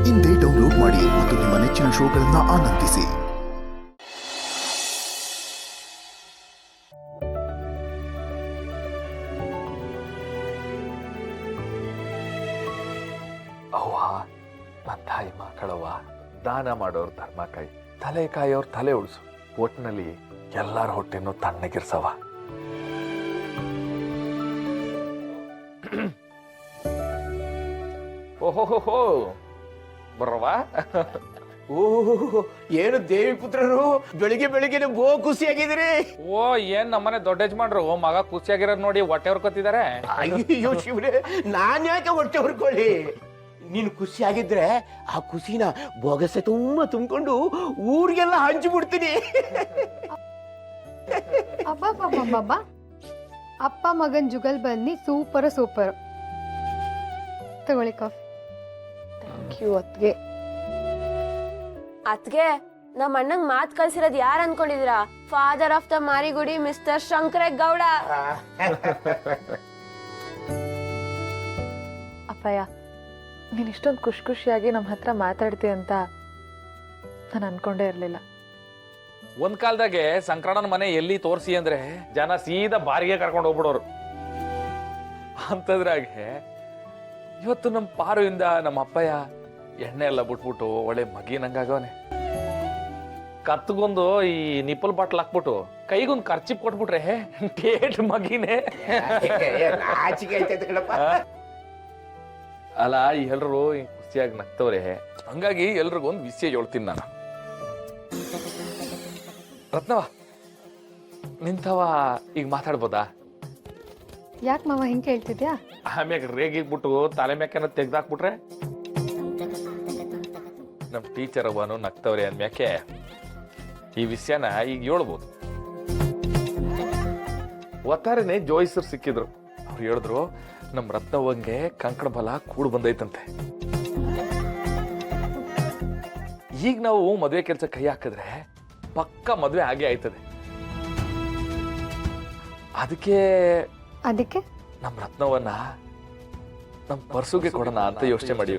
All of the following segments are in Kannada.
ಇಂದೇ ಡೌನ್ಲೋಡ್ ಮಾಡಿ ಮತ್ತು ನಿಮ್ಮ ನೆಚ್ಚಿನ ಶೋಗಳನ್ನು ಆನಂದಿಸಿ. ಅವ್ವ, ನನ್ನ ತಾಯಿ ಮಕ್ಕಳವ್ವ, ದಾನ ಮಾಡೋರು ಧರ್ಮ ಕಾಯಿ, ತಲೆ ಕಾಯೋರು ತಲೆ ಉಳಿಸು. ಒಟ್ಟಿನಲ್ಲಿ ಎಲ್ಲರ ಹೊಟ್ಟೆನೂ ತಣ್ಣಗಿರ್ಸವ. ಓಹೋ ಬರವಾ? ಓಹ್, ಏನು ದೇವಿ ಪುತ್ರರು ಬೆಳಿಗ್ಗೆ ಬೆಳಿಗ್ಗೆ ಬೋ ಖುಷಿಯಾಗಿದ್ದೀರಿ. ಓ, ಏನ್ ನಮ್ಮನೆ ದೊಡ್ಡ ಯಜಮಾನ್ರು ಮಗ ಖುಷಿಯಾಗಿರೋದ್ ನೋಡಿ ಹೊಟ್ಟೆ ಹೊರ್ಕೊತಿದಾರೆ. ಅಯ್ಯೋ ಶಿವ್ರೆ, ನಾನ್ ಯಾಕೆ ಹೊಟ್ಟೆ ಹೊರ್ಕೊಳ್ಳಿ? ನೀನು ಖುಷಿಯಾಗಿದ್ರೆ ಆ ಖುಷಿನ ಬೊಗಸೆ ತುಂಬಿಕೊಂಡು ಊರಿಗೆಲ್ಲ ಹಂಚಿಬಿಡ್ತೀನಿ. ಅಬ್ಬಬ್ಬಬ್ಬಬ್ಬ, ಅಪ್ಪ ಮಗನ್ ಜುಗಲ್ ಬನ್ನಿ ಸೂಪರ್. ತಗೊಳ್ಳಿ ಕಾಫಿ. ಥ್ಯಾಂಕ್ ಯು ಅತ್ಗೆ. ಅತ್ಗೆ, ನಮ್ಮ ಅಣ್ಣಂಗ್ ಮಾತ್ ಕಳ್ಸಿರೋದ್ ಯಾರು ಅನ್ಕೊಂಡಿದೀರಾ? Father of the Marigudi mister Shankaregowda. ಅಪ್ಪಯ್ಯ, ನೀನ್ ಇಷ್ಟೊಂದು ಖುಷಿಯಾಗಿ ನಮ್ಮ ಹತ್ರ ಮಾತಾಡ್ತೀಯ ಅಂತ ನಾನು ಅನ್ಕೊಂಡೇ ಇರ್ಲಿಲ್ಲ. ಒಂದ್ ಕಾಲದಾಗೆ ಸಂಕ್ರಣ್ಣನ ಮನೆ ಎಲ್ಲಿ ತೋರಿಸಿ ಅಂದ್ರೆ ಜನ ಸೀದಾ ಬಾರಿಗೆ ಕರ್ಕೊಂಡು ಹೋಗ್ಬಿಡೋರು. ಅಂತದ್ರಾಗೆ ಇವತ್ತು ನಮ್ಮ ಪಾರುವಿಂದ ನಮ್ಮ ಅಪ್ಪಯ್ಯ ಎಣ್ಣೆ ಎಲ್ಲ ಬಿಟ್ಬಿಟ್ಟು ಒಳ್ಳೆ ಮಗಿನಂಗಾಗವನೆ. ಕತ್ಗೊಂದು ಈ ನಿಪ್ಪಲ್ ಬಾಟ್ಲ್ ಹಾಕ್ಬಿಟ್ಟು ಕೈಗೊಂದು ಖರ್ಚಿಪ್ ಕೊಟ್ಬಿಟ್ರೆ ಟೇಟ್ ಮಗಿನೇ. ಅಲ್ಲ, ಎಲ್ರು ಖುಷಿಯಾಗಿ ನಗ್ತವ್ರೆ. ಹಂಗಾಗಿ ಎಲ್ರಿಗೊಂದು ವಿಷಯ ಹೇಳ್ತೀನಿ ನಾನು. ರತ್ನವ, ನಿಂತವ ಈಗ ಮಾತಾಡ್ಬೋದಾ? ಯಾಕೆ ಮಾವ ಹಿಂಗೆ ಕೇಳ್ತಿದ್ಯಾ? ಆಮ್ಯಾಗ ರೇಗಿಗ್ಬಿಟ್ಟು ತಲೆ ಮ್ಯಾಕೆನ ತೆಗ್ದಾಕ್ಬಿಟ್ರೆ ನಮ್ ಟೀಚರ್ ಅವನು ನಗ್ತವ್ರೆ ಅಂದ್ಮ್ಯಾಕೆ ಈ ವಿಷಯನ ಈಗ ಹೇಳ್ಬೋದು. ಒತ್ತಾರೆನೆ ಜೋಯಿಸರು ಸಿಕ್ಕಿದ್ರು. ಅವ್ರು ಹೇಳಿದ್ರು, ನಮ್ ರತ್ನವಂಗೆ ಕಂಕಣ ಬಲ ಕೂಡು ಬಂದೈತಂತೆ. ಈಗ ನಾವು ಮದ್ವೆ ಕೆಲಸ ಕೈ ಹಾಕಿದ್ರೆ ಪಕ್ಕ ಮದ್ವೆ ಆಗೇ ಆಯ್ತದೆ. ಅದಕ್ಕೆ ನಮ್ ರತ್ನವನ್ನ ನಮ್ ಪರ್ಸುಗೆ ಕೊಡೋಣ ಅಂತ ಯೋಚನೆ ಮಾಡಿ.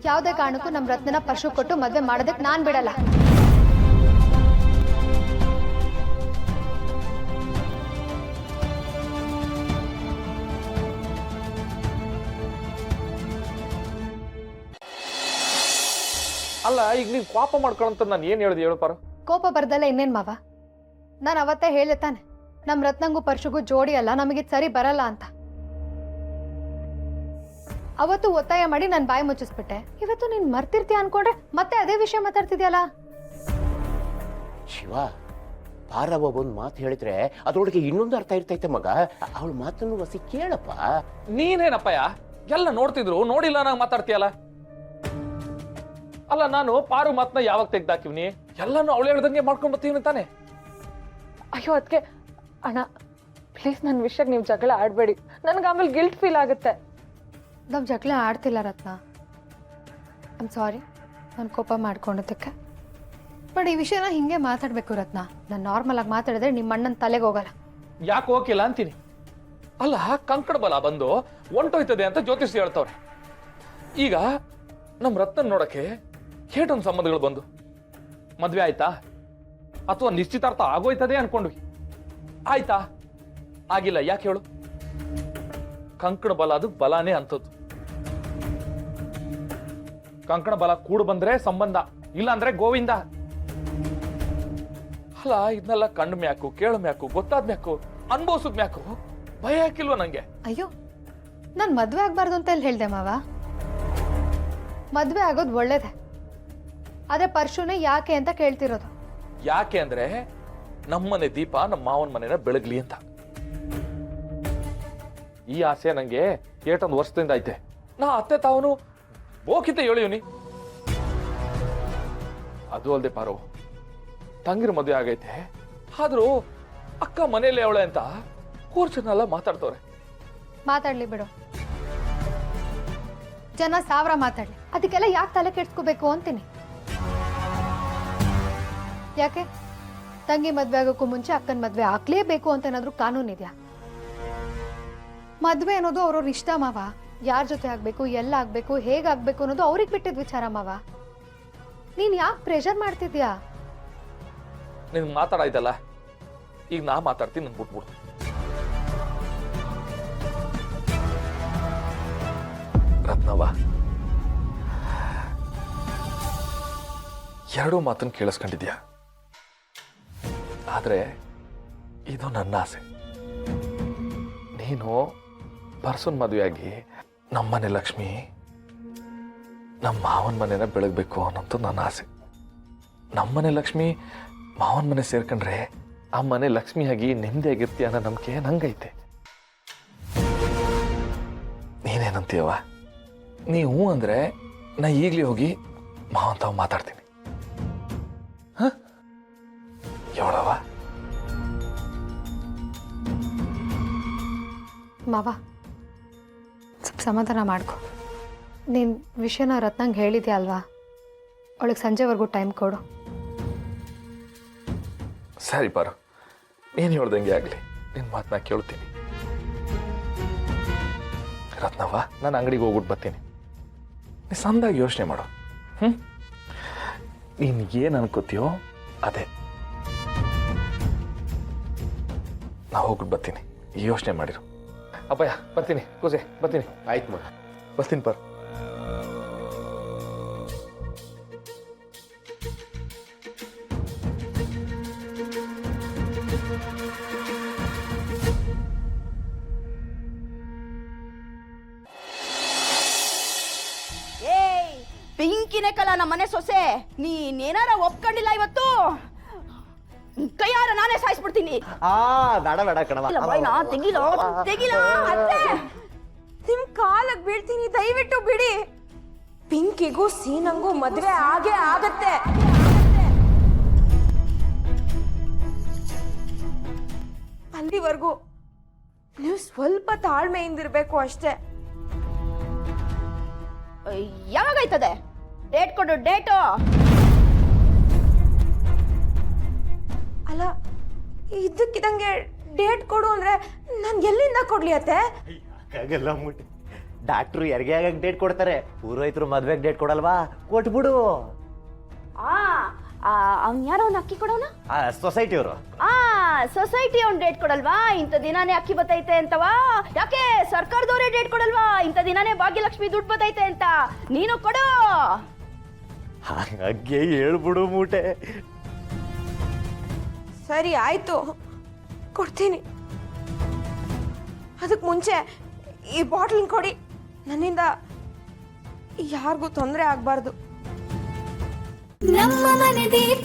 ಯಾವುದೇ ಕಾರಣಕ್ಕೂ ನಮ್ ರತ್ನನ ಪರ್ಶು ಕೊಟ್ಟು ಮದ್ವೆ ಮಾಡೋದಕ್ಕೆ ನಾನ್ ಬಿಡಲ್ಲ. ಅಲ್ಲ, ಈಗ ನೀವ್ ಕೋಪ ಮಾಡ್ಕೊಳಂತ ನಾನು ಏನ್ ಹೇಳ್ದೆ ಹೇಳಪಾರು? ಕೋಪ ಬರ್ದಲ್ಲ ಇನ್ನೇನ್ ಮಾವ? ನಾನು ಅವತ್ತೇ ಹೇಳ್ದೆ ತಾನೆ, ನಮ್ ರತ್ನಂಗೂ ಪರ್ಶುಗೂ ಜೋಡಿ ಅಲ್ಲ, ನಮಗೆ ಸರಿ ಬರಲ್ಲ ಅಂತ. ಅವತ್ತು ಒತ್ತಾಯ ಮಾಡಿ ನಾನು ಬಾಯಿ ಮುಚ್ಚಿಸ್ಬಿಟ್ಟೆ. ಇವತ್ತು ನೀನ್ ಮರ್ತಿರ್ತೀಯ ಅನ್ಕೊಂಡ್ರೆ ಮತ್ತೆ ಅದೇ ವಿಷಯ ಮಾತಾಡ್ತಿದ್ಯಲ್ಲ. ಶಿವ, ಪಾರವ್ವ ಒಂದ್ ಮಾತು ಹೇಳಿದ್ರೆ ಅದ್ರೊಳಗೆ ಇನ್ನೊಂದು ಅರ್ಥ ಇರ್ತೈತೆ ಮಗ. ಅವಳ ಮಾತನ್ನು ವಸಿ ಕೇಳಪ್ಪ. ನೀನೇನಪ್ಪಯ್ಯ ಎಲ್ಲ ನೋಡ್ತಿದ್ರು ನೋಡಿಲ್ಲ ನಂಗೆ ಮಾತಾಡ್ತೀಯಲ್ಲ. ಅಲ್ಲ, ನಾನು ಪಾರು ಮಾತನ್ನ ಯಾವಾಗ ತೆಗ್ದಾಕಿವ್ನಿ? ಎಲ್ಲಾನು ಅವಳು ಹೇಳ್ದಂಗೆ ಮಾಡ್ಕೊಂಡ್ ಬರ್ತೀವಿ ತಾನೆ. ಅಯ್ಯೋ ಅದಕ್ಕೆ ಅಣ್ಣ, ಪ್ಲೀಸ್ ನನ್ನ ವಿಷಯಕ್ಕೆ ನೀವು ಜಗಳ ಆಡಬೇಡಿ. ನನಗೆ ಆಮೇಲೆ ಗಿಲ್ಟ್ ಫೀಲ್ ಆಗುತ್ತೆ. ನಾವು ಜಗಳ ಆಡ್ತಿಲ್ಲ ರತ್ನ. ಐಮ್ ಸಾರಿ, ನಾನು ಕೋಪ ಮಾಡ್ಕೊಂಡಿದ್ದಕ್ಕೆ. ಬಟ್ ಈ ವಿಷಯನ ಹಿಂಗೆ ಮಾತಾಡ್ಬೇಕು ರತ್ನ. ನಾನು ನಾರ್ಮಲ್ ಆಗಿ ಮಾತಾಡಿದ್ರೆ ನಿಮ್ಮ ಅಣ್ಣನ ತಲೆಗೆ ಹೋಗಲ್ಲ. ಯಾಕೆ ಹೋಗಿಲ್ಲ ಅಂತೀನಿ. ಅಲ್ಲ, ಕಂಕಣ ಬಲ ಬಂದು ಹೊಂಟೋಯ್ತದೆ ಅಂತ ಜ್ಯೋತಿಷಿ ಹೇಳ್ತವ್ರೆ. ಈಗ ನಮ್ ರತ್ನ ನೋಡಕ್ಕೆ ಹೇಟೊಂದು ಸಂಬಂಧಗಳು ಬಂದು ಮದ್ವೆ ಆಯ್ತಾ ಅಥವಾ ನಿಶ್ಚಿತಾರ್ಥ ಆಗೋಯ್ತದೆ ಅನ್ಕೊಂಡ್ವಿ. ಆಯ್ತಾ? ಆಗಿಲ್ಲ. ಯಾಕೆ ಹೇಳು? ಕಂಕಣ ಬಲ ಅದು ಬಲಾನೇ ಅಂತದ್ದು. ಕಂಕಣ ಬಲ ಕೂಡು ಬಂದ್ರೆ ಸಂಬಂಧ, ಇಲ್ಲ ಅಂದ್ರೆ ಗೋವಿಂದ. ಅಲ್ಲ, ಇದನ್ನೆಲ್ಲ ಕಂಡ ಮ್ಯಾಕು, ಕೇಳ ಮ್ಯಾಕು, ಗೊತ್ತಾದ ಮ್ಯಾಕು, ಅನ್ಭವಿಸಿದ ಮ್ಯಾಕು ಭಯ ಹಾಕಿಲ್ವ ನಂಗೆ? ಅಯ್ಯೋ, ನಾನು ಮದ್ವೆ ಆಗ್ಬಾರ್ದು ಅಂತ ಎಲ್ಲಿ ಹೇಳ್ದೆ ಮಾವ? ಮದ್ವೆ ಆಗೋದು ಒಳ್ಳೇದೆ. ಆದ್ರೆ ಪರ್ಶುನೇ ಯಾಕೆ ಅಂತ ಕೇಳ್ತಿರೋದು. ಯಾಕೆ ಅಂದ್ರೆ ನಮ್ಮನೆ ದೀಪ ನಮ್ಮ ಮಾವನ ಮನೆನ ಬೆಳಗ್ಲಿ ಅಂತ. ಈ ಆಸೆ ನಂಗೆ ಏಟೊಂದು ವರ್ಷದಿಂದ ಐತೆ. ನಾ ಅತ್ತೆ ತಾವನು ಬೋಕಿತ ಹೇಳಿವ್ನಿ. ಅದು ಅಲ್ದೆ ಪಾರು, ತಂಗಿರ ಮದುವೆ ಆಗೈತೆ. ಆದ್ರೂ ಅಕ್ಕ ಮನೇಲಿ ಅವಳೆ ಅಂತ ಕೂರ್ಚನೆಲ್ಲ ಮಾತಾಡ್ತವ್ರೆ. ಮಾತಾಡ್ಲಿ ಬಿಡು, ಜನ ಸಾವಿರ ಮಾತಾಡ್ಲಿ, ಅದಕ್ಕೆಲ್ಲ ಯಾಕೆ ತಲೆ ಕೆಡ್ಸ್ಕೋಬೇಕು ಅಂತೀನಿ. ಯಾಕೆ ತಂಗಿ ಮದ್ವೆ ಆಗೋಕ್ಕೂ ಮುಂಚೆ ಅಕ್ಕನ ಮದ್ವೆ ಆಗ್ಲೇಬೇಕು ಅಂತ ಏನಾದ್ರೂ ಕಾನೂನಿದ್ಯಾ? ಮದ್ವೆ ಅನ್ನೋದು ಅವ್ರವ್ರ ಇಷ್ಟ ಮಾವ. ಯಾರ ಜೊತೆ ಆಗ್ಬೇಕು, ಎಲ್ಲ ಆಗ್ಬೇಕು, ಹೇಗಾಗ್ಬೇಕು ಅನ್ನೋದು ಅವ್ರಿಗೆ ಬಿಟ್ಟಿದ್ ವಿಚಾರ ಮಾವ. ನೀನ್ ಯಾಕೆ ಪ್ರೆಷರ್ ಮಾಡ್ತಿದ್ಯಾ? ನಿನ್ ಮಾತಾಡಾಯ್ತಲ್ಲ, ಈಗ ನಾ ಮಾತಾಡ್ತೀನಿ, ನನ್ ಬಿಟ್ಬಿಡು. ರತ್ನವ್ವ, ಎರಡೂ ಮಾತನ್ನು ಕೇಳಿಸ್ಕೊಂಡಿದ್ಯಾ? ಆದ್ರೆ ಇದು ನನ್ನ ಆಸೆ. ನೀನು ಪರ್ಸನ್ ಮದುವೆಯಾಗಿ ನಮ್ಮನೆ ಲಕ್ಷ್ಮಿ ನಮ್ಮ ಮಾವನ ಮನೆನ ಬೆಳಗ್ಬೇಕು ಅನ್ನೋಂಥ ನನ್ನ ಆಸೆ. ನಮ್ಮನೆ ಲಕ್ಷ್ಮಿ ಮಾವನ ಮನೆ ಸೇರ್ಕೊಂಡ್ರೆ ಆ ಮನೆ ಲಕ್ಷ್ಮಿಯಾಗಿ ನೆಮ್ಮದಿಯಾಗಿರ್ತೀಯ ಅನ್ನೋ ನಂಬಿಕೆ ನಂಗೈತೆ. ನೀನೇನಂತೀಯವ? ನೀ ಹ್ಞೂ ಅಂದ್ರೆ ನಾ ಈಗಲೇ ಹೋಗಿ ಮಾವನ್ ತಾವು ಮಾತಾಡ್ತೀನಿ. ಹೇಳವ ಮಾವ, ಸ್ವಲ್ಪ ಸಮಾಧಾನ ಮಾಡ್ಕೊ. ನೀನ್ ವಿಷಯನ ರತ್ನಂಗೆ ಹೇಳಿದ್ಯಾ ಅಲ್ವಾ? ಅವಳಿಗೆ ಸಂಜೆವರೆಗೂ ಟೈಮ್ ಕೊಡು. ಸರಿ ಪಾರು, ನೀನು ಹೇಳ್ದಂಗೆ ಆಗಲಿ, ನಿನ್ನ ಮಾತನ್ನ ಕೇಳ್ತೀನಿ. ರತ್ನವ್ವ, ನಾನು ಅಂಗಡಿಗೆ ಹೋಗ್ಬಿಟ್ಟು ಬರ್ತೀನಿ. ನೀ ಸಂದಾಗಿ ಯೋಚನೆ ಮಾಡು. ನೀನು ಏನು ಅನ್ಕೋತೀಯೋ ಅದೇ. ನಾ ಹೋಗ್ಬಿಟ್ಟು ಬರ್ತೀನಿ, ಯೋಚನೆ ಮಾಡಿರು. ಅಪ್ಪಯ್ಯ ಬರ್ತೀನಿ, ಕೂಸೆ ಬರ್ತೀನಿ. ಆಯ್ತು ಮಗ. ಬರ್ತೀನಿ ಪಾರು. ಪಿಂಕಿನೇ ಕಲ ನಮ್ಮನೆ ಸೊಸೆ. ನೀನೇನಾರ ಒಪ್ಕೊಂಡಿಲ್ಲ ಇವತ್ತು ಕೈಯಾರ ನಾನೇ ಸಾಯಿಸ್ಬಿಡ್ತೀನಿ. ಬೇಡ ಬೇಡ ಕಣವ. ತೆಗಿಲ ಅತ್ತೆ, ನಿಮ್ ಕಾಲಕ್ ಬೀಳ್ತೀನಿ, ದಯವಿಟ್ಟು ಬಿಡಿ. ಪಿಂಕಿಗೂ ಸೀನಂಗೂ ಮದ್ವೆ ಆಗೇ ಆಗತ್ತೆ. ಅಲ್ಲಿವರೆಗೂ ನೀವು ಸ್ವಲ್ಪ ತಾಳ್ಮೆಯಿಂದಿರ್ಬೇಕು ಅಷ್ಟೇ. ಯಾವಾಗೈತದೆ ಡೇಟ್ ಕೊಡು, ಡೇಟು. ಅಲ್ಲ, ಇದ್ದಕ್ಕಿದಂಗೆ ಡೇಟ್ ಕೊಡು ಅಂದ್ರೆ ನಾನು ಎಲ್ಲಿಂದ ಕೊಡ್ಲಿ ಅತ್ತೆ? ಆಗಲ್ಲ ಮುಟ್ಟಿ. ಡಾಕ್ಟ್ರು ಯಾರಿಗೆ ಆಗಕ್ಕೆ ಡೇಟ್ ಕೊಡ್ತಾರೆ, ಪೂರೋಹಿತರು ಮದ್ವೆಗೆ ಡೇಟ್ ಕೊಡಲ್ವಾ? ಕೊಟ್ಬಿಡು. ಅವ್ನು ಯಾರೋ ಅವ್ನು ಅಕ್ಕಿ ಕೊಡೋನ? ಸೊಸೈಟಿ ಅವರು. ಸೊಸೈಟಿ ಅವ್ನು ಡೇಟ್ ಕೊಡಲ್ವಾ? ಇಂಥ ದಿನಾನೇ ಅಕ್ಕಿ ಬತ್ತೈತೆ ಅಂತವಾ? ಯಾಕೆ ಸರ್ಕಾರದವರೇ ಡೇಟ್ ಕೊಡಲ್ವಾ? ಇಂಥ ದಿನಾನೇ ಭಾಗ್ಯಲಕ್ಷ್ಮಿ ದುಡ್ಡು ಬತ್ತೈತೆ ಅಂತ. ನೀನು ಕೊಡು. ಹಾಗೆ ಹೇಳ್ಬಿಡು ಮೂಟೆ. ಸರಿ ಆಯ್ತು, ಕೊಡ್ತೀನಿ. ಅದಕ್ಕೆ ಮುಂಚೆ ಈ ಬಾಟ್ಲಿನ ಕೊಡಿ. ನನ್ನಿಂದ ಯಾರಿಗೂ ತೊಂದರೆ ಆಗ್ಬಾರ್ದು. ನಮ್ಮ ಮನೆ ದೀಪ